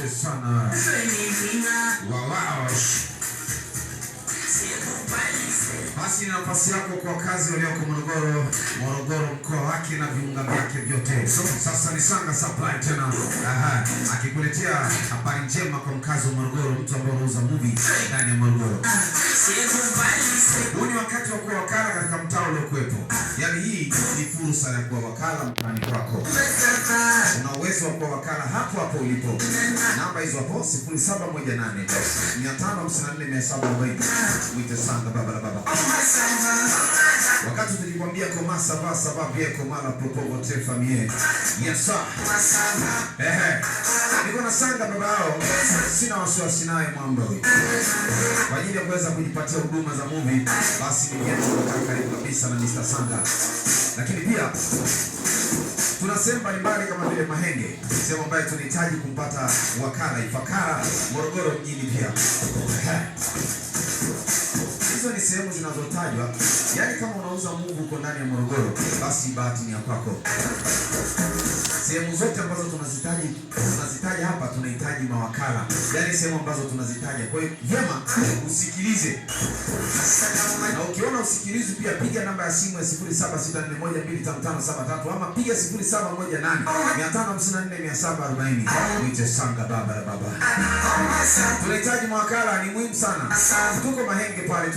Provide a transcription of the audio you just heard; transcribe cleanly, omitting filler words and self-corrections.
sana. Wow. Basi ni nafasi yako kwa kazi walioko Morogoro mkoa wake na viunga vyake vyote. Sasa ni Sanga Supply tena. Akikuletea habari njema kwa mkazi wa Morogoro, mtu ambaye anauza movie ndani ya Morogoro. Huu ni wakati wa kuwa wakala katika mtaa uliokuwepo. Yaani hii ni fursa ya kuwa wakala mtaani kwako. Una uwezo wa kuwa wakala hapo hapo ulipo. Namba hizo hapo 0718 554 mwite Sanga baba la baba. Wakati tulikwambia koma sava bien koma la propovo te famille. Yes sir. Niko na Sanga baba hao. Sina wasiwasi naye mwamba huyu. Kwa ajili ya kuweza kujipatia huduma za movie, basi ni yetu karibu kabisa na Mr. Sanga. Lakini pia tuna sehemu mbalimbali kama vile Mahenge, sehemu ambayo tunahitaji kumpata wakala Ifakara Morogoro mjini pia. Hizo ni sehemu zinazotajwa. Yaani kama unauza mungu uko ndani ya Morogoro, basi bahati ni ya kwako. Sehemu zote ambazo tunazitaja hapa tunahitaji mawakala. Yaani sehemu ambazo tunazitaja. Kwa hiyo vyema usikilize. Na ukiona usikilizi pia piga namba ya simu ya 0764125573 ama piga 0718 mwite Sanga baba la baba. Tunahitaji mawakala, ni muhimu sana. Tuko Mahenge pale